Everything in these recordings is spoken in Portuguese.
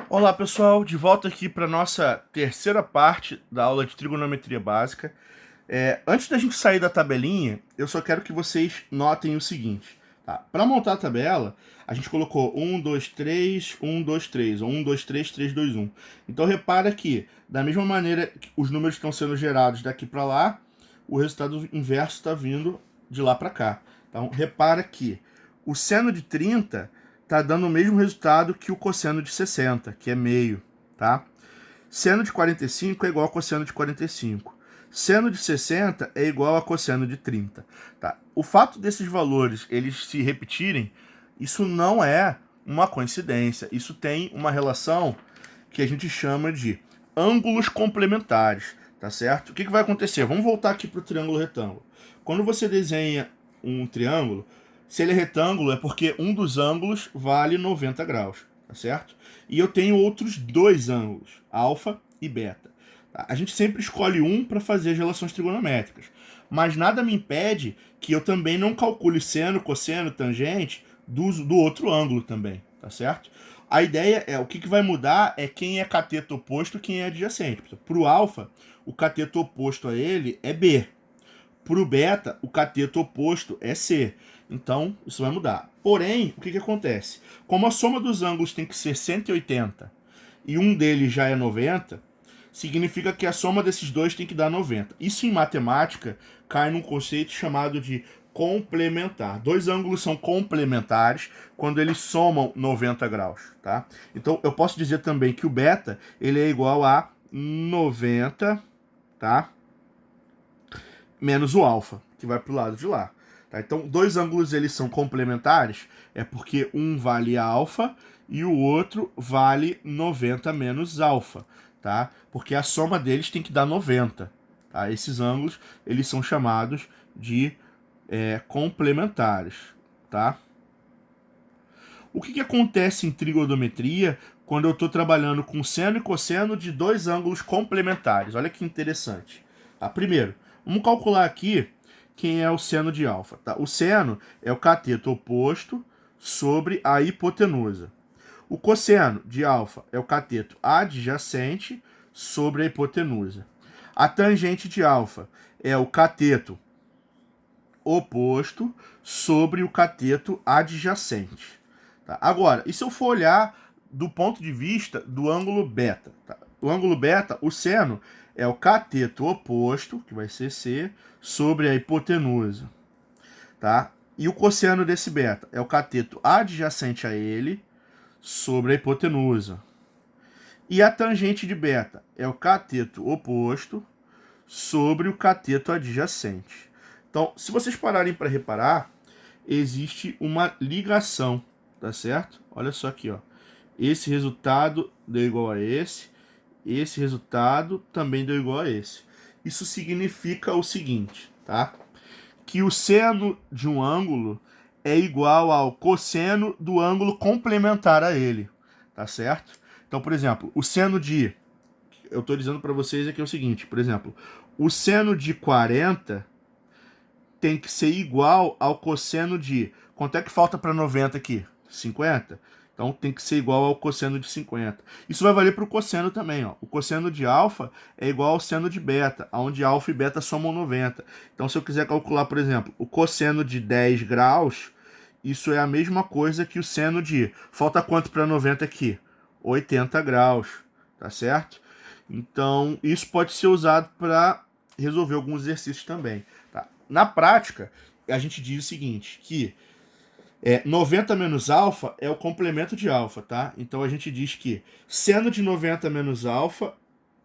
Olá pessoal, de volta aqui para nossa terceira parte da aula de trigonometria básica. Antes da gente sair da tabelinha, eu só quero que vocês notem o seguinte. Tá? Para montar a tabela, a gente colocou 1, 2, 3, 1, 2, 3, ou 1, 2, 3, 3, 2, 1. Então repara que, da mesma maneira que os números estão sendo gerados daqui para lá, o resultado inverso está vindo de lá para cá. Então repara que o seno de 30 está dando o mesmo resultado que o cosseno de 60, que é meio, tá? Seno de 45 é igual a cosseno de 45. Seno de 60 é igual a cosseno de 30. Tá? O fato desses valores eles se repetirem, isso não é uma coincidência. Isso tem uma relação que a gente chama de ângulos complementares, tá certo? O que vai acontecer? Vamos voltar aqui para o triângulo retângulo. Quando você desenha um triângulo, se ele é retângulo, é porque um dos ângulos vale 90 graus, tá certo? E eu tenho outros dois ângulos, alfa e beta. Tá? A gente sempre escolhe um para fazer as relações trigonométricas, mas nada me impede que eu também não calcule seno, cosseno, tangente do outro ângulo também, tá certo? A ideia é, o que vai mudar é quem é cateto oposto e quem é adjacente. Para o alfa, o cateto oposto a ele é B. Para o beta, o cateto oposto é C. Então, isso vai mudar. Porém, o que acontece? Como a soma dos ângulos tem que ser 180 e um deles já é 90, significa que a soma desses dois tem que dar 90. Isso em matemática cai num conceito chamado de complementar. Dois ângulos são complementares quando eles somam 90 graus, tá? Então eu posso dizer também que o beta ele é igual a 90, tá? Menos o alfa, que vai para o lado de lá. Tá? Então, dois ângulos eles são complementares, é porque um vale alfa e o outro vale 90 menos alfa, tá? Porque a soma deles tem que dar 90. Tá? Esses ângulos eles são chamados de complementares, tá? O que acontece em trigonometria quando eu estou trabalhando com seno e cosseno de dois ângulos complementares? Olha que interessante. Tá? Primeiro, vamos calcular aqui quem é o seno de alfa. Tá? O seno é o cateto oposto sobre a hipotenusa. O cosseno de alfa é o cateto adjacente sobre a hipotenusa. A tangente de alfa é o cateto oposto sobre o cateto adjacente. Tá? Agora, e se eu for olhar do ponto de vista do ângulo beta? Tá? O ângulo beta, o seno, é o cateto oposto, que vai ser C, sobre a hipotenusa. Tá? E o cosseno desse beta é o cateto adjacente a ele sobre a hipotenusa. E a tangente de beta é o cateto oposto sobre o cateto adjacente. Então, se vocês pararem para reparar, existe uma ligação, tá certo? Olha só aqui, ó. Esse resultado deu igual a esse resultado também deu igual a esse. Isso significa o seguinte, tá? Que o seno de um ângulo é igual ao cosseno do ângulo complementar a ele, tá certo? Então, por exemplo, o seno de... Eu estou dizendo para vocês aqui o seguinte, por exemplo, o seno de 40 tem que ser igual ao cosseno de... Quanto é que falta para 90 aqui? 50? Então tem que ser igual ao cosseno de 50. Isso vai valer para o cosseno também. Ó. O cosseno de alfa é igual ao seno de beta, onde alfa e beta somam 90. Então se eu quiser calcular, por exemplo, o cosseno de 10 graus, isso é a mesma coisa que o seno de... Falta quanto para 90 aqui? 80 graus, tá certo? Então isso pode ser usado para resolver alguns exercícios também. Tá? Na prática, a gente diz o seguinte, que 90 menos alfa é o complemento de alfa, tá? Então a gente diz que seno de 90 menos alfa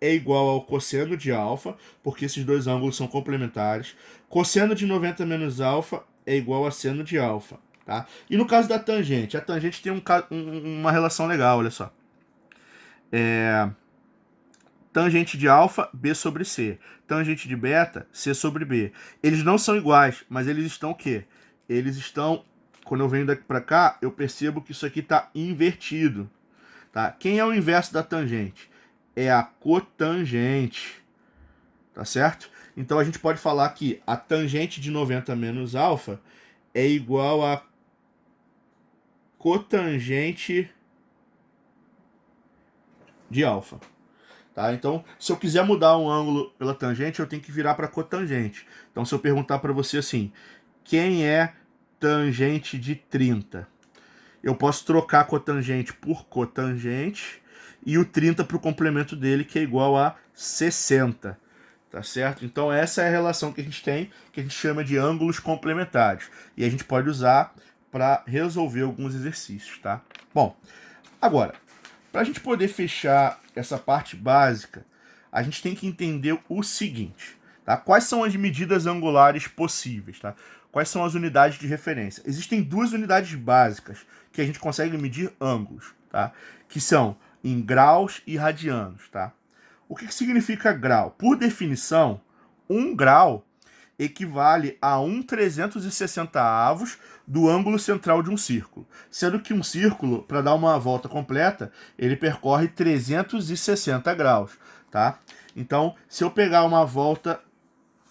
é igual ao cosseno de alfa, porque esses dois ângulos são complementares. Cosseno de 90 menos alfa é igual a seno de alfa, tá? E no caso da tangente, a tangente tem uma relação legal, olha só. Tangente de alfa, B sobre C. Tangente de beta, C sobre B. Eles não são iguais, mas eles estão o quê? Eles estão... Quando eu venho daqui para cá, eu percebo que isso aqui está invertido. Tá? Quem é o inverso da tangente? É a cotangente. Tá certo? Então a gente pode falar que a tangente de 90 menos alfa é igual a cotangente de alfa. Tá? Então, se eu quiser mudar um ângulo pela tangente, eu tenho que virar para cotangente. Então, se eu perguntar para você assim, quem é tangente de 30? Eu posso trocar a cotangente por cotangente e o 30 para o complemento dele, que é igual a 60. Tá certo? Então, essa é a relação que a gente tem, que a gente chama de ângulos complementares. E a gente pode usar para resolver alguns exercícios, tá? Bom, agora, para a gente poder fechar essa parte básica, a gente tem que entender o seguinte, tá? Quais são as medidas angulares possíveis, tá? Quais são as unidades de referência? Existem duas unidades básicas que a gente consegue medir ângulos, tá? Que são em graus e radianos, tá? O que significa grau? Por definição, 1 grau equivale a 1/360 do ângulo central de um círculo. Sendo que um círculo, para dar uma volta completa, ele percorre 360 graus, tá? Então, se eu pegar uma volta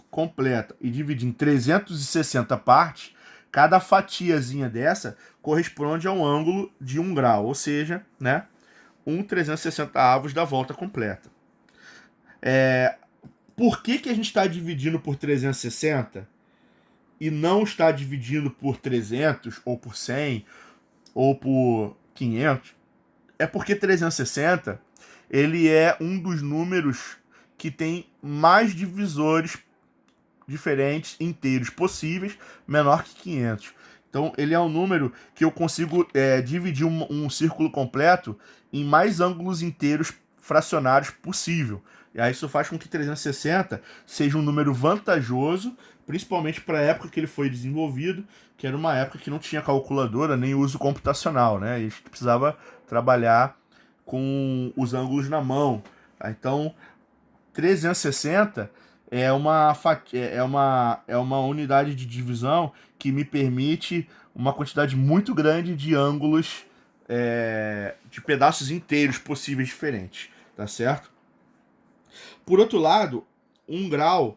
completa e dividir em 360 partes, cada fatiazinha dessa corresponde a um ângulo de 1 grau, ou seja, né, 1/360 da volta completa. Por que a gente está dividindo por 360 e não está dividindo por 300 ou por 100 ou por 500? É porque 360 ele é um dos números que tem mais divisores diferentes, inteiros possíveis, menor que 500. Então, ele é um número que eu consigo dividir um círculo completo em mais ângulos inteiros fracionários possível. E aí isso faz com que 360 seja um número vantajoso, principalmente para a época que ele foi desenvolvido, que era uma época que não tinha calculadora nem uso computacional, né? E a gente precisava trabalhar com os ângulos na mão. Tá? Então, 360 é uma unidade de divisão que me permite uma quantidade muito grande de ângulos, de pedaços inteiros possíveis diferentes, tá certo? Por outro lado, 1 grau,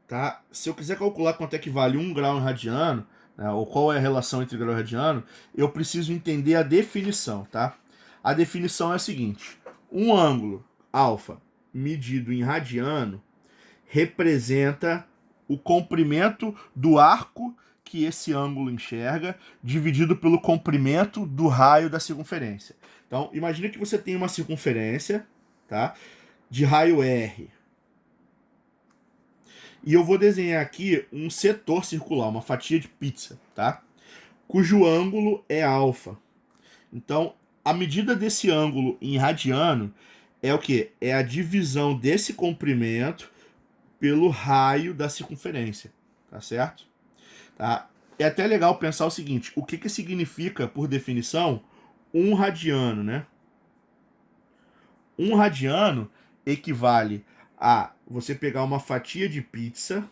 tá? Se eu quiser calcular quanto é que vale 1 grau em radiano, né, ou qual é a relação entre grau e radiano, eu preciso entender a definição, tá? A definição é a seguinte: um ângulo alfa medido em radiano representa o comprimento do arco que esse ângulo enxerga, dividido pelo comprimento do raio da circunferência. Então, imagine que você tem uma circunferência, tá, de raio R. E eu vou desenhar aqui um setor circular, uma fatia de pizza, tá? Cujo ângulo é alfa. Então, a medida desse ângulo em radiano é o quê? É a divisão desse comprimento pelo raio da circunferência, tá certo? Tá? É até legal pensar o seguinte: o que significa, por definição, 1 radiano, né? 1 radiano equivale a você pegar uma fatia de pizza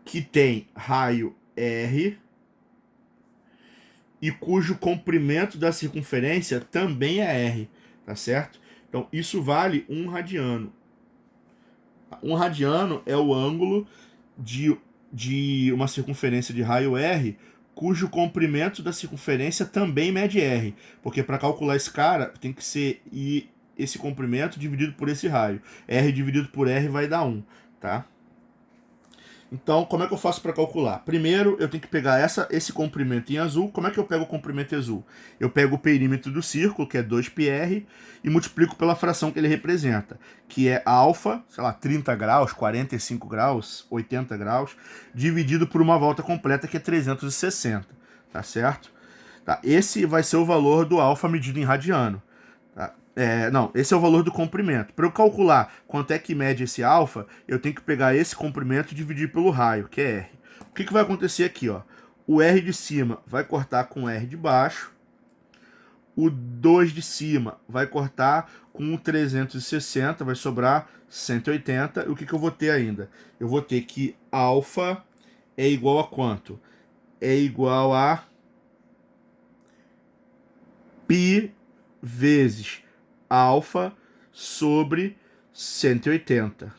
que tem raio R e cujo comprimento da circunferência também é R, tá certo? Então, isso vale 1 radiano. 1 radiano é o ângulo de uma circunferência de raio R cujo comprimento da circunferência também mede R. Porque para calcular esse cara, tem que ser esse comprimento dividido por esse raio. R dividido por R vai dar 1, tá? Então, como é que eu faço para calcular? Primeiro, eu tenho que pegar esse comprimento em azul. Como é que eu pego o comprimento em azul? Eu pego o perímetro do círculo, que é 2πr, e multiplico pela fração que ele representa, que é alfa, sei lá, 30 graus, 45 graus, 80 graus, dividido por uma volta completa, que é 360, tá certo? Tá, esse vai ser o valor do alfa medido em radiano. Tá? Não, esse é o valor do comprimento. Para eu calcular quanto é que mede esse alfa, eu tenho que pegar esse comprimento e dividir pelo raio, que é R. O que vai acontecer aqui? Ó? O R de cima vai cortar com o R de baixo, o 2 de cima vai cortar com o 360, vai sobrar 180. E o que eu vou ter ainda? Eu vou ter que alfa é igual a quanto? É igual a π vezes alfa sobre 180.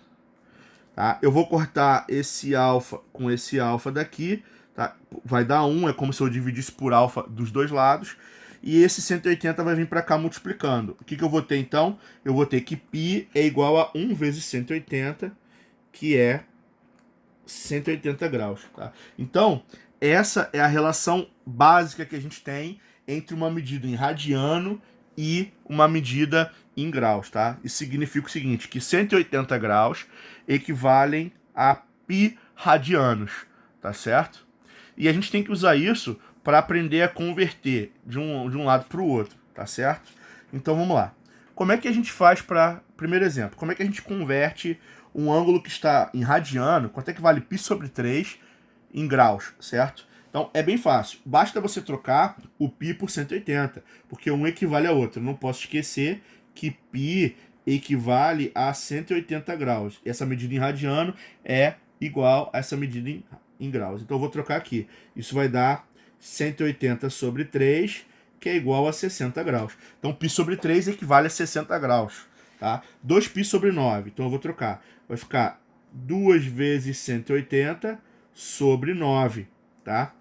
Tá? Eu vou cortar esse alfa com esse alfa daqui, tá? Vai dar 1, é como se eu dividisse por alfa dos dois lados. e esse 180 vai vir para cá multiplicando. O que eu vou ter então? Eu vou ter que π é igual a 1 vezes 180, que é 180 graus. Tá? Então, essa é a relação básica que a gente tem entre uma medida em radiano e uma medida em graus. Tá? Isso significa o seguinte, que 180 graus equivalem a π radianos, tá certo? E a gente tem que usar isso para aprender a converter de um lado para o outro, tá certo? Então vamos lá. Como é que a gente faz para... Primeiro exemplo, como é que a gente converte um ângulo que está em radiano, quanto é que vale π sobre 3 em graus, certo? Então é bem fácil, basta você trocar o π por 180, porque um equivale ao outro. Eu não posso esquecer que π equivale a 180 graus. Essa medida em radiano é igual a essa medida em graus. Então eu vou trocar aqui. Isso vai dar 180 sobre 3, que é igual a 60 graus. Então π sobre 3 equivale a 60 graus. Tá? 2π sobre 9. Então eu vou trocar. Vai ficar 2 vezes 180 sobre 9. Tá?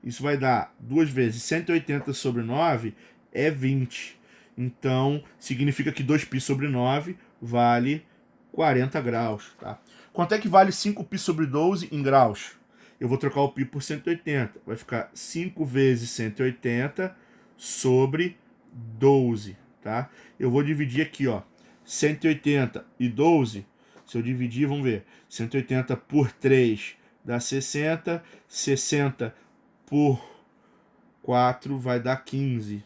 Isso vai dar 2 vezes 180 sobre 9 é 20. Então, significa que 2π sobre 9 vale 40 graus. Tá? Quanto é que vale 5π sobre 12 em graus? Eu vou trocar o π por 180. Vai ficar 5 vezes 180 sobre 12. Tá? Eu vou dividir aqui, ó, 180 e 12. Se eu dividir, vamos ver, 180 por 3 dá 60, 60 por 4 vai dar 15,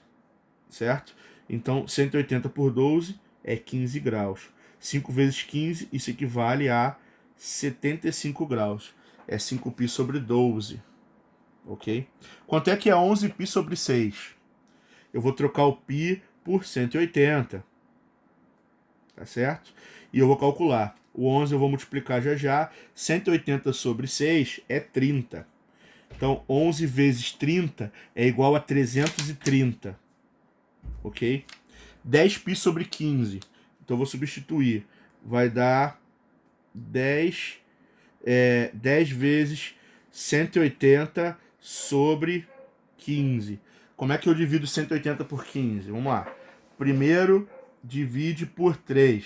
certo? Então, 180 por 12 é 15 graus. 5 vezes 15, isso equivale a 75 graus. É 5π sobre 12, ok? Quanto é que é 11π sobre 6? Eu vou trocar o π por 180, tá certo? E eu vou calcular. O 11 eu vou multiplicar já já. 180 sobre 6 é 30. Então, 11 vezes 30 é igual a 330. Ok? 10π sobre 15. Então, eu vou substituir. Vai dar 10 vezes 180 sobre 15. Como é que eu divido 180 por 15? Vamos lá. Primeiro, divide por 3.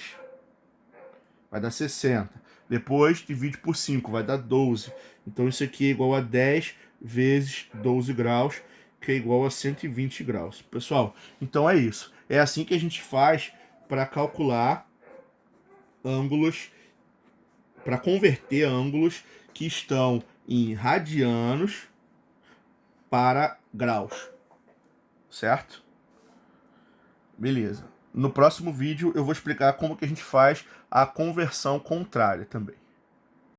Vai dar 60. Depois, divide por 5. Vai dar 12. Então, isso aqui é igual a 10 vezes 12 graus, que é igual a 120 graus. Pessoal, então é isso. É assim que a gente faz para calcular ângulos, para converter ângulos que estão em radianos para graus. Certo? Beleza. No próximo vídeo eu vou explicar como que a gente faz a conversão contrária também.